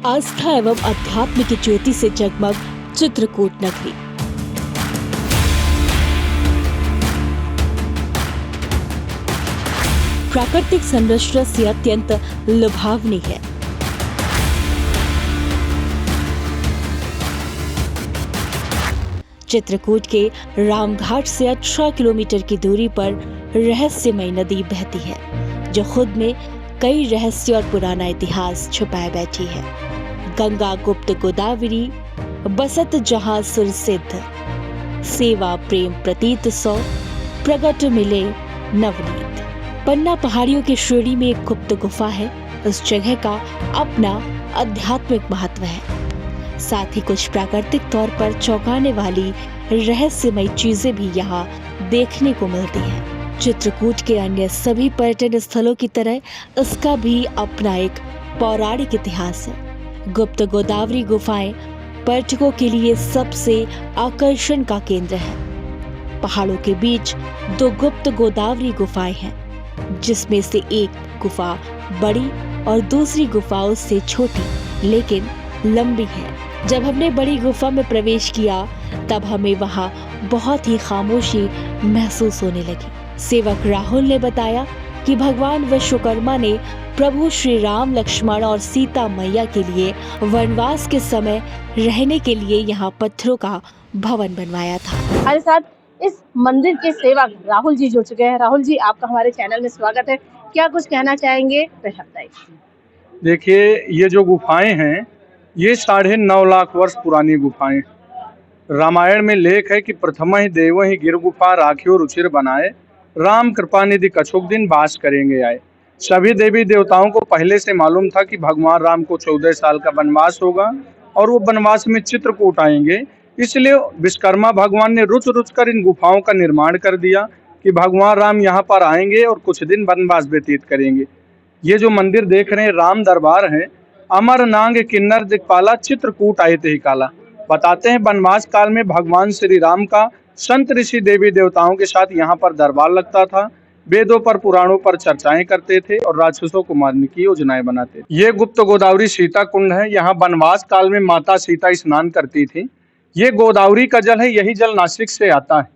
आस्था एवं अध्यात्म की ज्योति से जगमग चित्रकूट नगरी। प्राकृतिक संरचना से अत्यंत लुभावनी है। चित्रकूट के रामघाट से 18 किलोमीटर की दूरी पर रहस्यमय नदी बहती है, जो खुद में कई रहस्य और पुराना इतिहास छुपाए बैठी है। गंगा गुप्त गोदावरी बसत जहां सुर सिद्ध, सेवा प्रेम प्रतीत सौ, प्रगट मिले नवनीत। पन्ना पहाड़ियों की श्रेणी में एक गुप्त गुफा है। उस जगह का अपना आध्यात्मिक महत्व है। साथ ही कुछ प्राकृतिक तौर पर चौंकाने वाली रहस्यमय चीजें भी यहाँ देखने को मिलती हैं। चित्रकूट के अन्य सभी पर्यटन स्थलों की तरह इसका भी अपना एक पौराणिक इतिहास है। गुप्त गोदावरी गुफाएं पर्यटकों के लिए सबसे आकर्षण का केंद्र है। पहाड़ों के बीच दो गुप्त गोदावरी गुफाएं हैं, जिसमें से एक गुफा बड़ी और दूसरी गुफा उससे छोटी लेकिन लंबी है। जब हमने बड़ी गुफा में प्रवेश किया तब हमें वहां बहुत ही खामोशी महसूस होने लगी। सेवक राहुल ने बताया कि भगवान विश्वकर्मा ने प्रभु श्री राम, लक्ष्मण और सीता मैया के लिए वनवास के समय रहने के लिए यहाँ पत्थरों का भवन बनवाया था। हमारे साथ इस मंदिर के सेवक राहुल जी जुड़ चुके हैं। राहुल जी, आपका हमारे चैनल में स्वागत है। क्या कुछ कहना चाहेंगे? देखिए, ये जो गुफाएं हैं ये 9.5 लाख वर्ष पुरानी गुफाएं। रामायण में लेख है कि प्रथम ही देव ही गिर गुफा राखियो रुचिर बनाए, राम कृपा निधि कछुक दिन बास करेंगे आए। सभी देवी देवताओं को पहले से मालूम था कि भगवान राम को 14 साल का वनवास होगा और वो वनवास में चित्रकूट आएंगे। इसलिए विश्वकर्मा भगवान ने रुच कर इन गुफाओं का निर्माण कर दिया कि भगवान राम यहाँ पर आएंगे और कुछ दिन वनवास व्यतीत करेंगे। ये जो मंदिर देख रहे हैं राम दरबार है। अमर नांग किन्नर दिक्पाला, चित्रकूट आए ते ही काला। बताते हैं वनवास काल में भगवान श्री राम का संत ऋषि देवी देवताओं के साथ यहाँ पर दरबार लगता था। वेदों पर पुराणों पर चर्चाएं करते थे और राक्षसों को मारने की योजनाएं बनाते थे। ये गुप्त गोदावरी सीता कुंड है। यहाँ वनवास काल में माता सीता स्नान करती थी। ये गोदावरी का जल है, यही जल नासिक से आता है।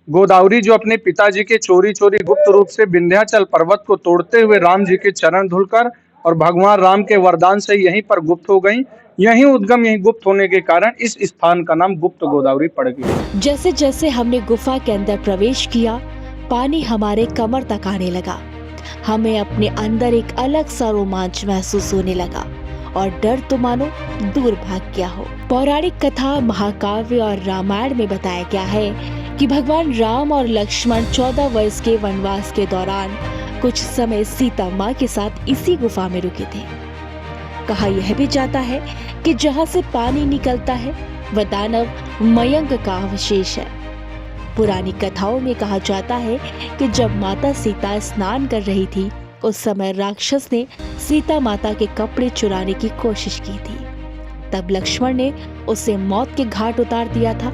गोदावरी जो अपने पिताजी के चोरी गुप्त रूप से विंध्याचल पर्वत को तोड़ते हुए राम जी के चरण धुलकर और भगवान राम के वरदान से यहीं पर गुप्त हो गई। यहीं उद्गम, यहीं गुप्त होने के कारण इस स्थान का नाम गुप्त गोदावरी पड़ गया। जैसे जैसे हमने गुफा के अंदर प्रवेश किया, पानी हमारे कमर तक आने लगा। हमें अपने अंदर एक अलग सा रोमांच महसूस होने लगा और डर तो मानो दूर भाग गया हो। पौराणिक कथा, महाकाव्य और रामायण में बताया गया है कि भगवान राम और लक्ष्मण 14 वर्ष के वनवास के दौरान कुछ समय सीता माँ के साथ इसी गुफा में रुके थे। कहा यह भी जाता है कि जहाँ से पानी निकलता है वह दानव मयंक का अवशेष है। पुरानी कथाओं में कहा जाता है कि जब माता सीता स्नान कर रही थी उस समय राक्षस ने सीता माता के कपड़े चुराने की कोशिश की थी। तब लक्ष्मण ने उसे मौत के घाट उतार दिया था।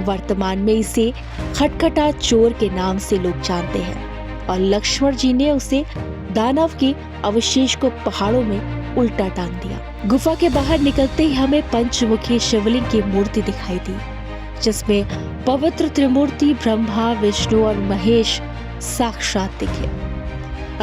वर्तमान में इसे खटखटा चोर के नाम से लोग जानते हैं और लक्ष्मण जी ने उसे दानव के अवशेष को पहाड़ों में उल्टा टांग दिया। गुफा के बाहर निकलते ही हमें पंचमुखी शिवलिंग की मूर्ति दिखाई दी, जिसमें पवित्र त्रिमूर्ति ब्रह्मा, विष्णु और महेश साक्षात दिखे।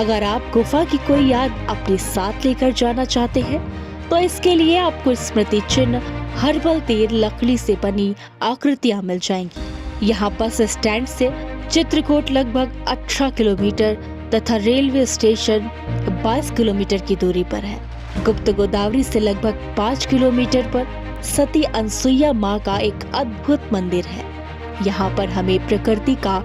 अगर आप गुफा की कोई याद अपने साथ लेकर जाना चाहते हैं तो इसके लिए आपको स्मृति चिन्ह, हर्बल तेल, लकड़ी से बनी आकृतियां मिल जाएंगी। यहाँ बस स्टैंड से चित्रकूट लगभग 18 किलोमीटर तथा रेलवे स्टेशन 22 किलोमीटर की दूरी पर है। गुप्त गोदावरी से लगभग 5 किलोमीटर पर सती अनसुईया माँ का एक अद्भुत मंदिर है। यहाँ पर हमें प्रकृति का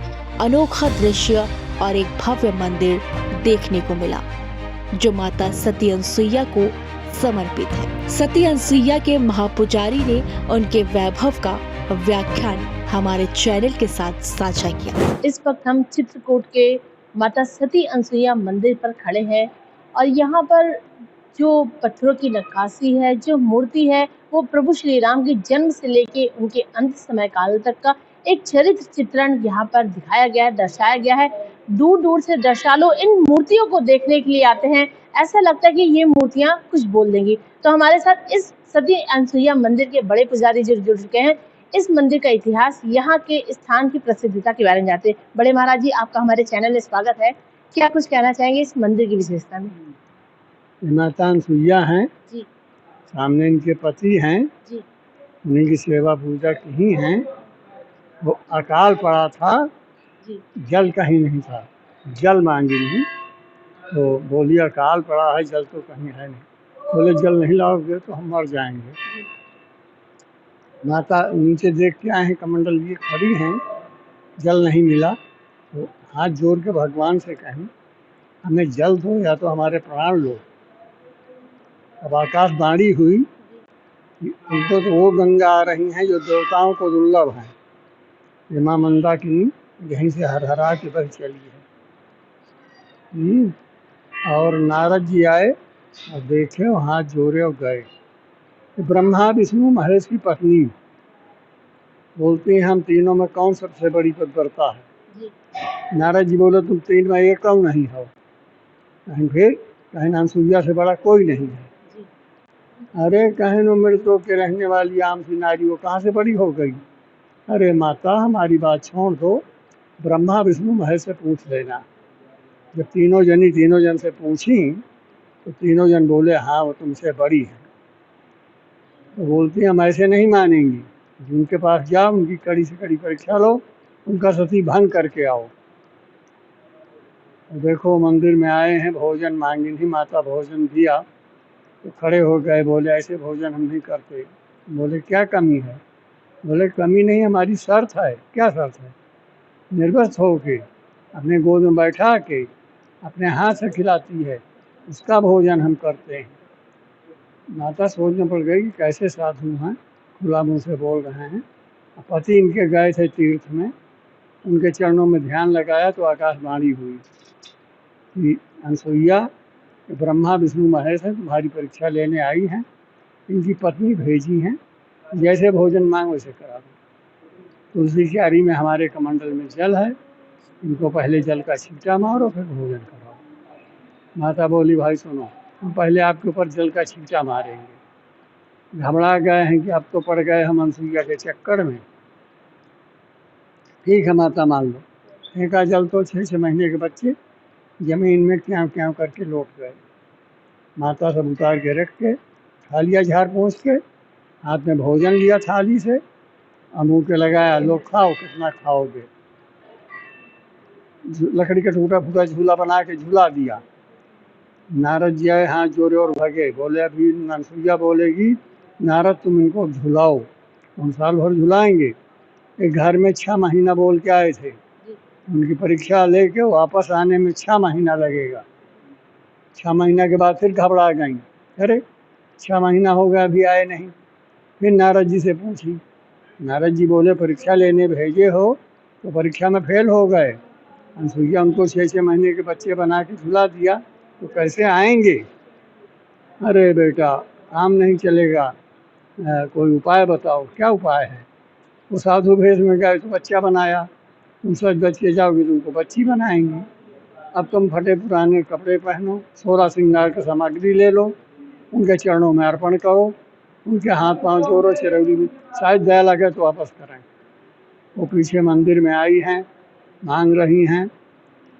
अनोखा दृश्य और एक भव्य मंदिर देखने को मिला, जो माता सती अनसुईया को समर्पित है। सती अनसुईया के महापुजारी ने उनके वैभव का व्याख्यान हमारे चैनल के साथ साझा किया। इस वक्त हम चित्रकूट के माता सती अनसुईया मंदिर पर खड़े हैं और यहाँ पर जो पत्थरों की नक्काशी है, जो मूर्ति है, वो प्रभु श्री राम के जन्म से लेके उनके अंत समय काल तक का एक चरित्र चित्रण यहाँ पर दिखाया गया है, दर्शाया गया है। दूर दूर से श्रद्धालु इन मूर्तियों को देखने के लिए आते हैं। ऐसा लगता है कि ये मूर्तियां कुछ बोल देंगी। तो हमारे साथ इस सती अनसुईया मंदिर के बड़े पुजारी जी जुड़ चुके हैं। इस मंदिर का इतिहास, यहाँ के स्थान की प्रसिद्धता के बारे में जानते हैं। बड़े महाराज जी, आपका हमारे चैनल में स्वागत है। क्या कुछ कहना चाहेंगे इस मंदिर की विशेषता में? माता अनसुईया हैं जी सामने, इनके पति हैं, जी उन्हीं की सेवा पूजा की ही हैं। वो अकाल पड़ा था, जी जल कहीं नहीं था, जल मांगी नहीं, तो बोली अकाल पड़ा है, जल तो कहीं है नहीं। बोले जल नहीं लाओगे तो हम मर जाएंगे। माता नीचे देख के आए हैं, कमंडल लिए खड़ी हैं, जल नहीं मिला, तो हाथ जोड़ के भगवान से कहें हमें जल दो या तो हमारे प्राण लो। अब आकाशवाणी हुई, उनको तो वो गंगा आ रही हैं जो देवताओं को दुर्लभ हैं। ये माँ मंदाकिनी यहीं से हरहरा के बह चली है। और नारद जी आए और देखे, वो हाथ जोड़े और गए। ब्रह्मा विष्णु महेश की पत्नी बोलती हैं हम तीनों में कौन सबसे बड़ी पतिव्रता है? नारद जी बोले तुम तीन में एक क्यों नहीं हो? कहीं अनसुईया से बड़ा कोई नहीं है। अरे कहें नो मृतों के रहने वाली आम सी नारी, वो कहाँ से बड़ी हो गई? अरे माता हमारी बात छोड़ दो, ब्रह्मा विष्णु महेश से पूछ लेना। जब तीनों जन से पूछी तो तीनों जन बोले हाँ वो तुमसे बड़ी है। तो बोलती हम ऐसे नहीं मानेंगी, जिनके पास जाओ उनकी कड़ी से कड़ी परीक्षा लो, उनका सती भंग करके आओ। तो देखो मंदिर में आए हैं, भोजन मांगी थी, माता भोजन दिया तो खड़े हो गए, बोले ऐसे भोजन हम नहीं करते। बोले क्या कमी है? बोले कमी नहीं, हमारी शर्त है। क्या शर्त है? निर्वस्त्र होके अपने गोद में बैठा के अपने हाथ से खिलाती है, उसका भोजन हम करते हैं। माता सोचने पड़ गई कि कैसे साधु हैं, खुला मुँह से बोल रहे हैं। पति इनके गए थे तीर्थ में, उनके चरणों में ध्यान लगाया तो आकाशवाणी हुई कि अनसुईया ब्रह्मा विष्णु महेश हैं, तुम्हारी परीक्षा लेने आई हैं, इनकी पत्नी भेजी हैं, जैसे भोजन मांग वैसे करा दो। तुलसी की आरी में हमारे कमंडल में जल है, इनको पहले जल का छींटा मारो फिर भोजन कराओ। माता बोली भाई सुनो, हम पहले आपके ऊपर जल का छींटा मारेंगे। घबरा गए हैं कि अब तो पड़ गए हम अनसुईया के चक्कर में। ठीक है माता मान लो। फेंका जल तो 6 महीने के बच्चे जमीन में क्याँ क्याँ करके लौट गए। माता सब उतार के रख के थालियाँ झाड़ पोंछ के हाथ में भोजन लिया थाली से, मुँह के लगाया, लो खाओ, कितना खाओगे। लकड़ी का टूटा फूटा झूला बना के झूला दिया। नारद जी आए, हाथ जोड़े और भगे। बोले अभी अनसुईया बोलेगी नारद तुम इनको झुलाओ, हम साल भर झुलाएंगे। एक घर में 6 महीना बोल के आए थे, उनकी परीक्षा लेके वापस आने में 6 महीना लगेगा। 6 महीना के बाद फिर घबरा गई, अरे 6 महीना हो गया अभी आए नहीं। फिर नारद जी से पूछी, नारद जी बोले परीक्षा लेने भेजे हो तो परीक्षा में फेल हो गए। अनसुईया उनको 6 महीने के बच्चे बना के झुला दिया तो कैसे आएंगे? अरे बेटा काम नहीं चलेगा, कोई उपाय बताओ। क्या उपाय है? वो साधु भेष में गए तो बच्चा बनाया, तुम सच बच के जाओगे तो उनको बच्ची बनाएंगी। अब तुम फटे पुराने कपड़े पहनो, 16 श्रृंगार की सामग्री ले लो, उनके चरणों में अर्पण करो, उनके हाथ पांव जोड़ो, चिरौरी में शायद दया लगे तो वापस करें। वो पीछे मंदिर में आई हैं, मांग रही हैं।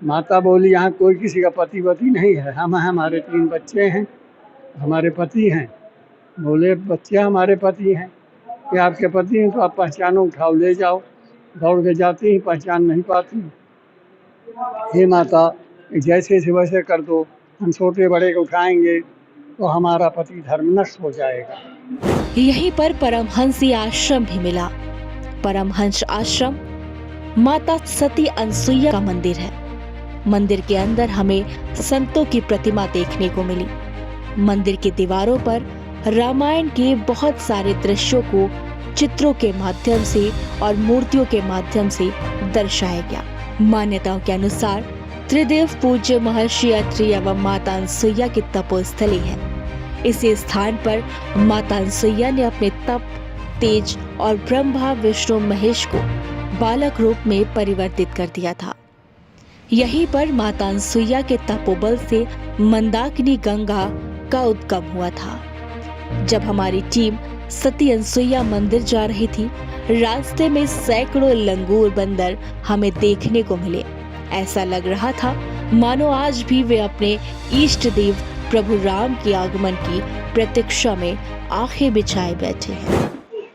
माता बोली यहाँ कोई किसी का पति वति नहीं है, हम हैं, हमारे 3 बच्चे हैं, हमारे पति हैं। बोले बच्चे हमारे पति हैं? कि आपके पति हैं तो आप पहचानो, उठाओ ले जाओ। दौड़ के जाती हैं, पहचान नहीं पाती। हे माता जैसे से वैसे कर दो, हम छोटे बड़े को उठाएंगे तो हमारा पति धर्म नष्ट हो जाएगा। यहीं पर परमहंसी आश्रम भी मिला। परमहंस आश्रम माता सती अनसुईया का मंदिर है। मंदिर के अंदर हमें संतों की प्रतिमा देखने को मिली। मंदिर की दीवारों पर रामायण के बहुत सारे दृश्यों को चित्रों के माध्यम से और मूर्तियों के माध्यम से दर्शाया गया। मान्यताओं के अनुसार त्रिदेव पूज्य महर्षि अत्रि एवं माता अनसुईया की तपोस्थली है। इसी स्थान पर माता अनसुईया ने अपने तप, तेज और ब्रह्मा विष्णु महेश को बालक रूप में परिवर्तित कर दिया था। यहीं पर माता अनसुईया के तपोबल से मंदाकिनी गंगा का उद्गम हुआ था। जब हमारी टीम सती अनसुईया मंदिर जा रही थी, रास्ते में सैकड़ों लंगूर बंदर हमें देखने को मिले। ऐसा लग रहा था मानो आज भी वे अपने इष्ट देव प्रभु राम के आगमन की प्रतीक्षा में आंखें बिछाए बैठे हैं।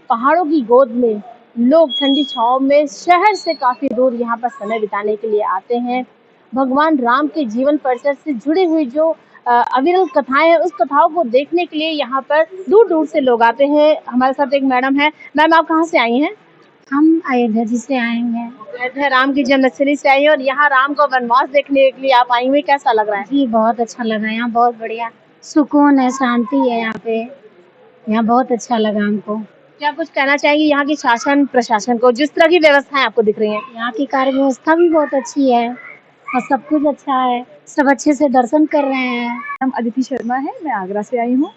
पहाड़ों की गोद में लोग ठंडी छांव में शहर से काफी दूर यहाँ पर समय बिताने के लिए आते हैं। भगवान राम के जीवन परिसर से जुड़ी हुई जो अविरल कथाएं हैं, उस कथाओं को देखने के लिए यहाँ पर दूर दूर से लोग आते हैं। हमारे साथ एक मैडम है। मैम, आप कहाँ से आई हैं? हम अयोध्या जी से आए हैं। अयोध्या राम की जन्मस्थली से आई हैं और यहाँ राम का वनवास देखने के लिए आप आई हुई, कैसा लग रहा है? जी बहुत अच्छा लगा, यहाँ बहुत बढ़िया सुकून है, शांति है यहाँ पे। यहाँ बहुत अच्छा लगा हमको। क्या कुछ कहना चाहेंगे यहाँ की शासन प्रशासन को, जिस तरह की व्यवस्थाएं आपको दिख रही हैं? यहाँ की कार्य व्यवस्था भी बहुत अच्छी है और सब कुछ अच्छा है, सब अच्छे से दर्शन कर रहे हैं। नाम अदिति शर्मा है, मैं आगरा से आई हूँ।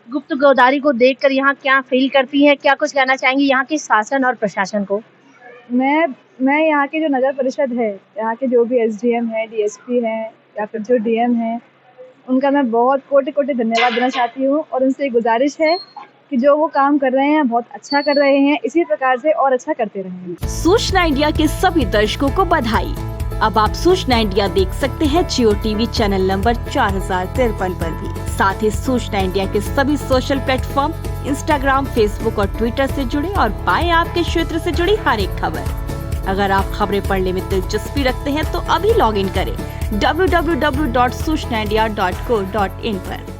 गुप्त गोदारी को देखकर यहाँ क्या फील करती हैं? क्या कुछ कहना चाहेंगी यहाँ के शासन और प्रशासन को? मैं यहाँ के जो नगर परिषद है, यहाँ के जो भी एसडीएम है, डीएसपी है या फिर जो डीएम है, उनका मैं बहुत कोटि कोटि धन्यवाद देना चाहती हूँ और उनसे एक गुजारिश है कि जो वो काम कर रहे हैं बहुत अच्छा कर रहे हैं, इसी प्रकार से और अच्छा करते रहें। सूचना इंडिया के सभी दर्शकों को बधाई। अब आप सूचना इंडिया देख सकते हैं जियो टीवी चैनल नंबर 4053 पर भी। साथ ही सूचना इंडिया के सभी सोशल प्लेटफॉर्म इंस्टाग्राम, फेसबुक और ट्विटर से जुड़े और पाएं आपके क्षेत्र से जुड़ी हर एक खबर। अगर आप खबरें पढ़ने में दिलचस्पी रखते हैं तो अभी लॉग इन करें www.सूचनाindia.co.in पर।